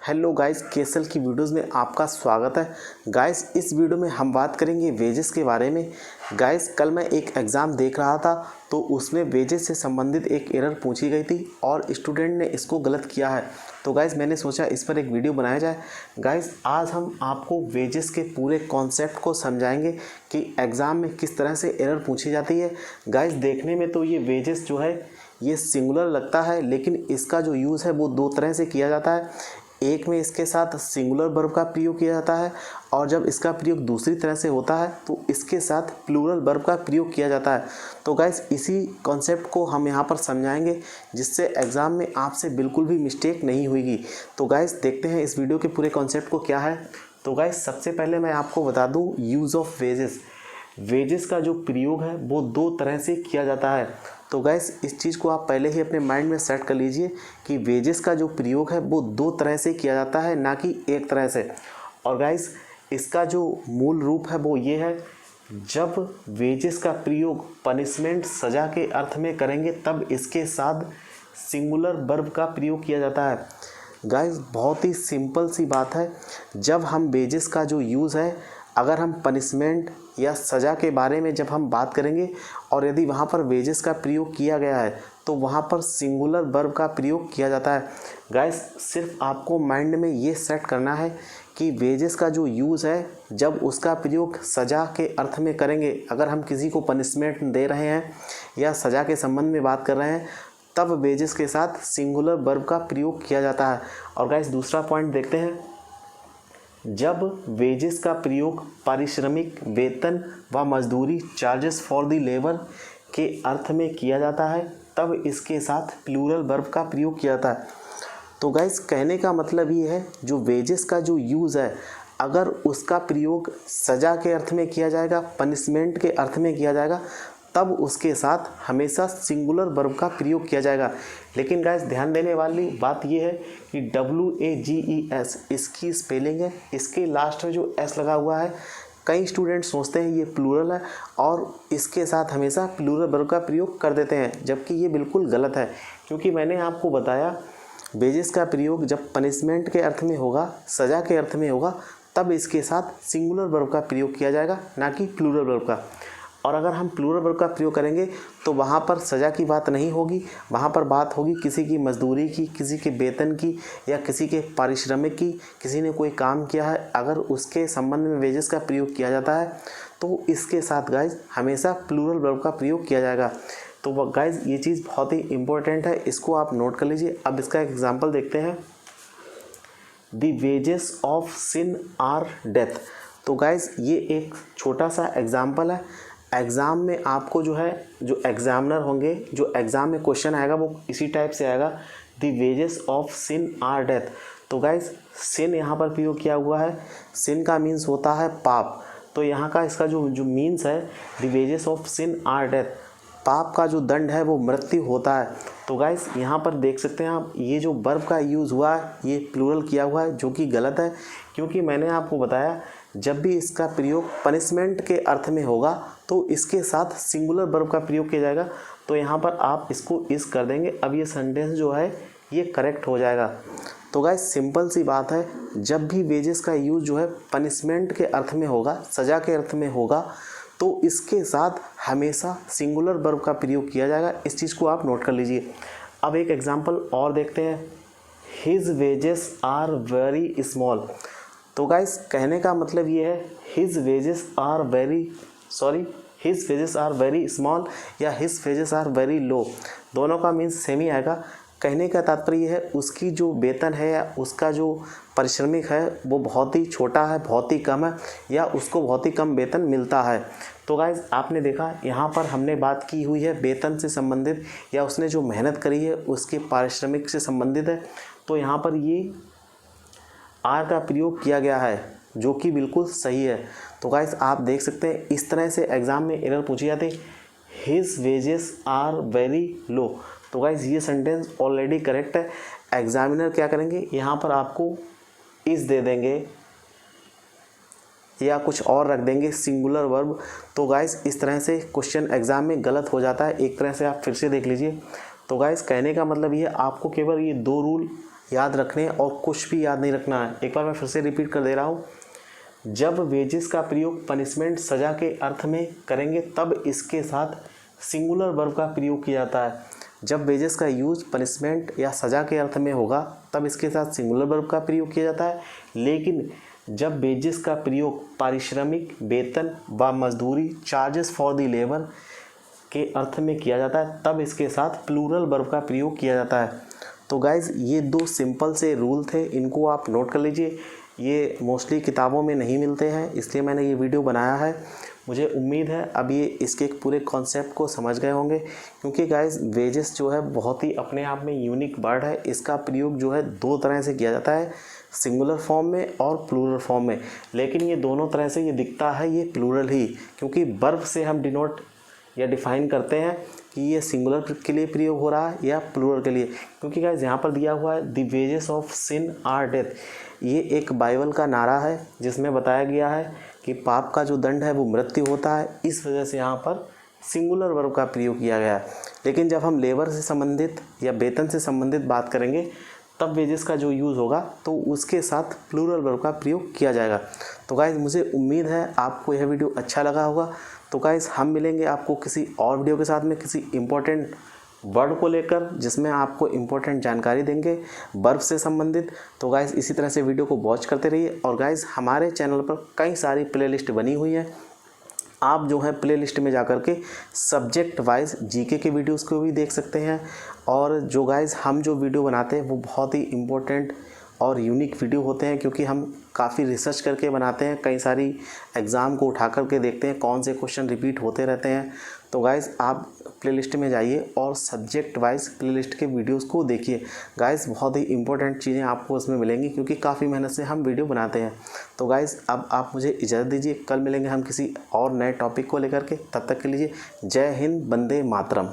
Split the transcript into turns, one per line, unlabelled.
Hello guys, केएसएल की videos में आपका स्वागत है। गाइस, इस वीडियो में हम बात करेंगे वेजेस के बारे में। गाइस, कल मैं एक एग्ज़ाम देख रहा था तो उसमें वेजेस से संबंधित एक एरर पूछी गई थी और स्टूडेंट ने इसको गलत किया है। तो गाइस, मैंने सोचा इस पर एक वीडियो बनाया जाए। गाइस, आज हम आपको वेजेस के पूरे कॉन्सेप्ट को समझाएंगे कि एग्ज़ाम में किस तरह से एरर पूछी जाती है। गाइस, देखने में तो ये वेजेस जो है ये सिंगुलर लगता है, लेकिन इसका जो यूज़ है वो दो तरह से किया जाता है। एक में इसके साथ सिंगुलर वर्ब का प्रयोग किया जाता है और जब इसका प्रयोग दूसरी तरह से होता है तो इसके साथ प्लूरल वर्ब का प्रयोग किया जाता है। तो गाइस, इसी कॉन्सेप्ट को हम यहाँ पर समझाएंगे जिससे एग्ज़ाम में आपसे बिल्कुल भी मिस्टेक नहीं होगी। तो गाइस, देखते हैं इस वीडियो के पूरे कॉन्सेप्ट को क्या है। तो गाइस, सबसे पहले मैं आपको बता दूँ यूज़ ऑफ वेजेस। वेजेस का जो प्रयोग है वो दो तरह से किया जाता है। तो गाइस, इस चीज़ को आप पहले ही अपने माइंड में सेट कर लीजिए कि वेजेस का जो प्रयोग है वो दो तरह से किया जाता है, ना कि एक तरह से। और गाइस, इसका जो मूल रूप है वो ये है, जब वेजेस का प्रयोग पनिशमेंट सज़ा के अर्थ में करेंगे तब इसके साथ सिंगुलर वर्ब का प्रयोग किया जाता है। गाइस, बहुत ही सिंपल सी बात है। जब हम वेजेस का जो यूज़ है, अगर हम पनिशमेंट या सज़ा के बारे में जब हम बात करेंगे और यदि वहाँ पर वेजेस का प्रयोग किया गया है तो वहाँ पर सिंगुलर वर्ब का प्रयोग किया जाता है। गाइस, सिर्फ आपको माइंड में ये सेट करना है कि वेजेस का जो यूज़ है जब उसका प्रयोग सज़ा के अर्थ में करेंगे, अगर हम किसी को पनिशमेंट दे रहे हैं या सज़ा के संबंध में बात कर रहे हैं तब वेजेस के साथ सिंगुलर वर्ब का प्रयोग किया जाता है। और गाइस, दूसरा पॉइंट देखते हैं, जब वेजेस का प्रयोग पारिश्रमिक, वेतन व मजदूरी, चार्जेस फॉर द लेबर के अर्थ में किया जाता है तब इसके साथ प्लूरल वर्ब का प्रयोग किया जाता है। तो गाइस, कहने का मतलब ये है, जो वेजेस का जो यूज़ है अगर उसका प्रयोग सज़ा के अर्थ में किया जाएगा, पनिशमेंट के अर्थ में किया जाएगा, तब उसके साथ हमेशा सिंगुलर वर्ब का प्रयोग किया जाएगा। लेकिन गाइस, ध्यान देने वाली बात यह है कि WAGES इसकी स्पेलिंग है, इसके लास्ट में जो S लगा हुआ है, कई स्टूडेंट सोचते हैं ये प्लूरल है और इसके साथ हमेशा प्लूरल वर्ब का प्रयोग कर देते हैं, जबकि ये बिल्कुल गलत है। क्योंकि मैंने आपको बताया वेजेस का प्रयोग जब पनिशमेंट के अर्थ में होगा, सज़ा के अर्थ में होगा, तब इसके साथ सिंगुलर वर्ब का प्रयोग किया जाएगा, ना कि प्लूरल वर्ब का। और अगर हम प्लूरल वर्ब का प्रयोग करेंगे तो वहाँ पर सज़ा की बात नहीं होगी, वहाँ पर बात होगी किसी की मजदूरी की, किसी के वेतन की या किसी के पारिश्रमिक की। किसी ने कोई काम किया है, अगर उसके संबंध में वेजेस का प्रयोग किया जाता है तो इसके साथ गाइज हमेशा प्लूरल वर्ब का प्रयोग किया जाएगा। तो गाइज, ये चीज़ बहुत ही इंपॉर्टेंट है, इसको आप नोट कर लीजिए। अब इसका एग्जाम्पल देखते हैं, the wages of sin are death. तो गाइज, ये एक छोटा सा एग्जाम्पल है। एग्ज़ाम में आपको जो है, जो एग्ज़ामिनर होंगे, जो एग्ज़ाम में क्वेश्चन आएगा वो इसी टाइप से आएगा, the wages of sin are death. तो गाइज, सिन यहाँ पर प्रयोग किया हुआ है। सिन का मीन्स होता है पाप। तो यहाँ का इसका जो मीन्स है, the wages of sin are death, पाप का जो दंड है वो मृत्यु होता है। तो गाइस, यहाँ पर देख सकते हैं आप, ये जो वर्ब का यूज़ हुआ है ये प्लूरल किया हुआ है, जो कि गलत है। क्योंकि मैंने आपको बताया जब भी इसका प्रयोग पनिशमेंट के अर्थ में होगा तो इसके साथ सिंगुलर वर्ब का प्रयोग किया जाएगा। तो यहाँ पर आप इसको इस कर देंगे, अब ये सेंटेंस जो है ये करेक्ट हो जाएगा। तो गाइस, सिंपल सी बात है, जब भी वेजेस का यूज़ जो है पनिशमेंट के अर्थ में होगा, सज़ा के अर्थ में होगा, तो इसके साथ हमेशा सिंगुलर वर्ब का प्रयोग किया जाएगा। इस चीज़ को आप नोट कर लीजिए। अब एक एग्जांपल और देखते हैं, his wages are very small. तो गाइस, कहने का मतलब ये है, his wages are very small या his wages are very low, दोनों का मीन्स सेम ही आएगा। कहने का तात्पर्य है उसकी जो वेतन है या उसका जो पारिश्रमिक है वो बहुत ही छोटा है, बहुत ही कम है, या उसको बहुत ही कम वेतन मिलता है। तो गाइज, आपने देखा यहाँ पर हमने बात की हुई है वेतन से संबंधित, या उसने जो मेहनत करी है उसके पारिश्रमिक से संबंधित है। तो यहाँ पर ये आर का प्रयोग किया गया है, जो कि बिल्कुल सही है। तो गाइज, आप देख सकते हैं इस तरह से एग्ज़ाम में एरर पूछी जाती है, his wages are very low. तो गाइज, ये सेंटेंस ऑलरेडी करेक्ट है। एग्जामिनर क्या करेंगे, यहाँ पर आपको इस दे देंगे या कुछ और रख देंगे, सिंगुलर वर्ब। तो गाइज, इस तरह से क्वेश्चन एग्ज़ाम में गलत हो जाता है। एक तरह से आप फिर से देख लीजिए। तो गाइज, कहने का मतलब ये, आपको केवल ये दो रूल याद रखने और कुछ भी याद नहीं रखना है। एक बार मैं फिर से रिपीट कर दे रहा हूँ, जब वेजेस का प्रयोग पनिशमेंट सज़ा के अर्थ में करेंगे तब इसके साथ सिंगुलर वर्ब का प्रयोग किया जाता है। जब वेजेस का यूज पनिशमेंट या सज़ा के अर्थ में होगा तब इसके साथ सिंगुलर वर्ब का प्रयोग किया जाता है। लेकिन जब वेजेस का प्रयोग पारिश्रमिक, वेतन व मजदूरी, चार्जेस फॉर द लेबर के अर्थ में किया जाता है तब इसके साथ प्लूरल वर्ब का प्रयोग किया जाता है। तो गाइज़ ये 2 सिंपल से रूल थे, इनको आप नोट कर लीजिए। ये मोस्टली किताबों में नहीं मिलते हैं, इसलिए मैंने ये वीडियो बनाया है। मुझे उम्मीद है अब ये इसके एक पूरे कॉन्सेप्ट को समझ गए होंगे, क्योंकि गाइज़ वेजेस जो है बहुत ही अपने आप में यूनिक वर्ड है। इसका प्रयोग जो है 2 तरह से किया जाता है, सिंगुलर फॉर्म में और प्लूरल फॉर्म में। लेकिन ये दोनों तरह से ये दिखता है ये प्लूरल ही, क्योंकि वर्ब से हम डिनोट या डिफाइन करते हैं कि ये सिंगुलर के लिए प्रयोग हो रहा है या प्लूरल के लिए। क्योंकि गाइस यहाँ पर दिया हुआ है the wages of sin are death, ये एक बाइबल का नारा है जिसमें बताया गया है कि पाप का जो दंड है वो मृत्यु होता है। इस वजह से यहाँ पर सिंगुलर वर्ब का प्रयोग किया गया है। लेकिन जब हम लेबर से संबंधित या वेतन से संबंधित बात करेंगे तब वेजेस का जो यूज़ होगा तो उसके साथ प्लूरल वर्ब का प्रयोग किया जाएगा। तो गाइस मुझे उम्मीद है आपको यह वीडियो अच्छा लगा होगा। तो गाइस हम मिलेंगे आपको किसी और वीडियो के साथ में किसी इम्पोर्टेंट वर्ड को लेकर, जिसमें आपको इम्पोर्टेंट जानकारी देंगे वर्ब से संबंधित। तो गाइस इसी तरह से वीडियो को वॉच करते रहिए। और गाइस हमारे चैनल पर कई सारी प्लेलिस्ट बनी हुई है, आप जो है प्लेलिस्ट में जाकर के सब्जेक्ट वाइज जीके के वीडियोस को भी देख सकते हैं। और जो गाइस हम जो वीडियो बनाते हैं वो बहुत ही इम्पोर्टेंट और यूनिक वीडियो होते हैं, क्योंकि हम काफ़ी रिसर्च करके बनाते हैं, कई सारी एग्ज़ाम को उठा करके देखते हैं कौन से क्वेश्चन रिपीट होते रहते हैं। तो गाइस आप प्लेलिस्ट में जाइए और सब्जेक्ट वाइज प्लेलिस्ट के वीडियोस को देखिए। गाइस बहुत ही इंपॉर्टेंट चीज़ें आपको उसमें मिलेंगी, क्योंकि काफ़ी मेहनत से हम वीडियो बनाते हैं। तो गाइस अब आप मुझे इजाज़त दीजिए, कल मिलेंगे हम किसी और नए टॉपिक को लेकर के। तब तक के लिए जय हिंद, वंदे मातरम।